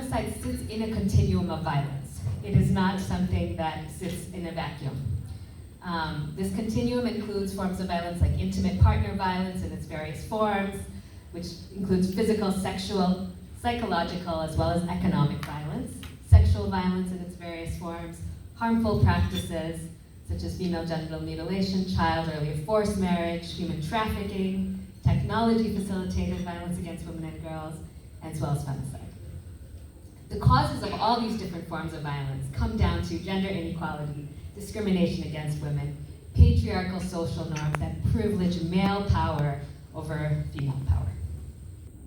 femicide sits in a continuum of violence. It is not something that sits in a vacuum. This continuum includes forms of violence like intimate partner violence in its various forms, which includes physical, sexual, psychological, as well as economic violence, sexual violence in its various forms, harmful practices such as female genital mutilation, child early forced marriage, human trafficking, technology-facilitated violence against women and girls, as well as femicide. The causes of all these different forms of violence come down to gender inequality, discrimination against women, patriarchal social norms that privilege male power over female power.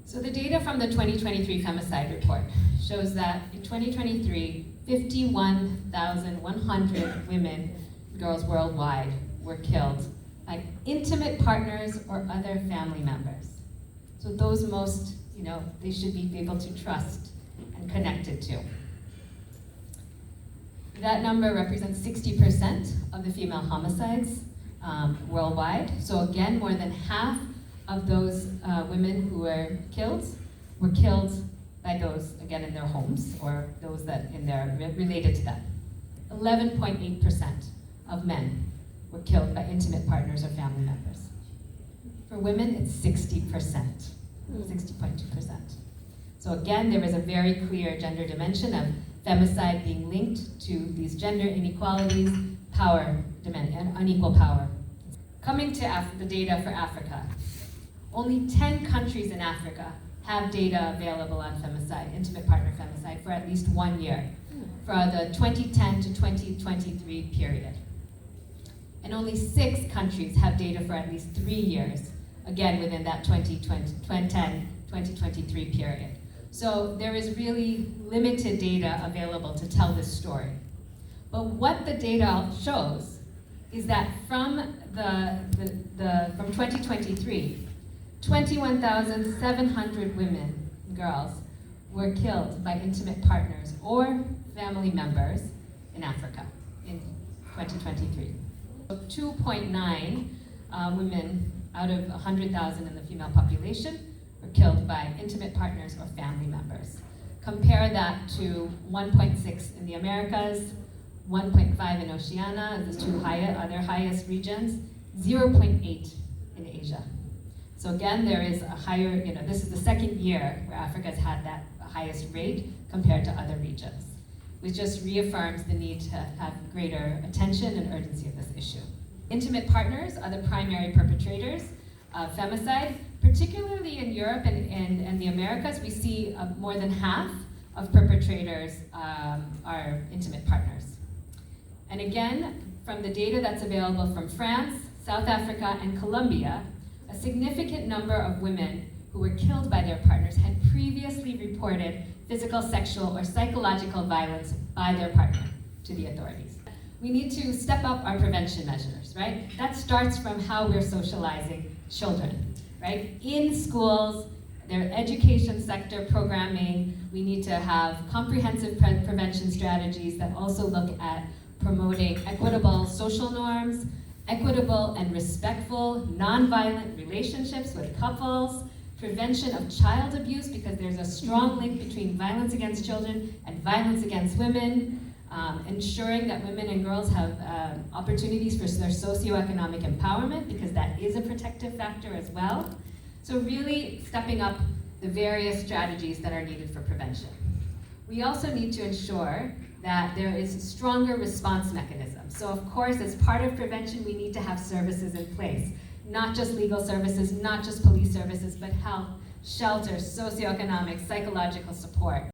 So the data from the 2023 Femicide Report shows that in 2023, 51,100 women and girls worldwide were killed by intimate partners or other family members. So those most, they should be able to trust and connected to. That number represents 60% of the female homicides worldwide. So again, more than half of those women who were killed by those, again, in their homes or those that related to them. 11.8% of men were killed by intimate partners or family members. For women, it's 60%, 60.2%. So again, there is a very clear gender dimension of femicide being linked to these gender inequalities, power, and unequal power. Coming to the data for Africa, only 10 countries in Africa have data available on femicide, intimate partner femicide, for at least 1 year, for the 2010 to 2023 period. And only 6 countries have data for at least 3 years, again within that 2010-2023 period. So there is really limited data available to tell this story. But what the data shows is that from 2023, 21,700 women and girls were killed by intimate partners or family members in Africa in 2023. 2.9 women out of 100,000 in the female population were killed by intimate partners or family members. Compare that to 1.6 in the Americas, 1.5 in Oceania, the two other highest regions, 0.8 in Asia. So again, there is a higher, this is the second year where Africa has had that highest rate compared to other regions, which just reaffirms the need to have greater attention and urgency of this issue. Intimate partners are the primary perpetrators of femicide. Particularly in Europe and the Americas, we see more than half of perpetrators are intimate partners. And again, from the data that's available from France, South Africa, and Colombia, a significant number of women who were killed by their partners had previously reported physical, sexual, or psychological violence by their partner to the authorities. We need to step up our prevention measures, right? That starts from how we're socializing children, right? In schools, their education sector programming, we need to have comprehensive prevention strategies that also look at promoting equitable social norms, equitable and respectful, nonviolent relationships with couples, prevention of child abuse, because there's a strong link between violence against children and violence against women, ensuring that women and girls have opportunities for their socioeconomic empowerment, because that is a protective factor as well. So really stepping up the various strategies that are needed for prevention. We also need to ensure that there is stronger response mechanisms. So of course, as part of prevention, we need to have services in place. Not just legal services, not just police services, but health, shelter, socioeconomic, psychological support.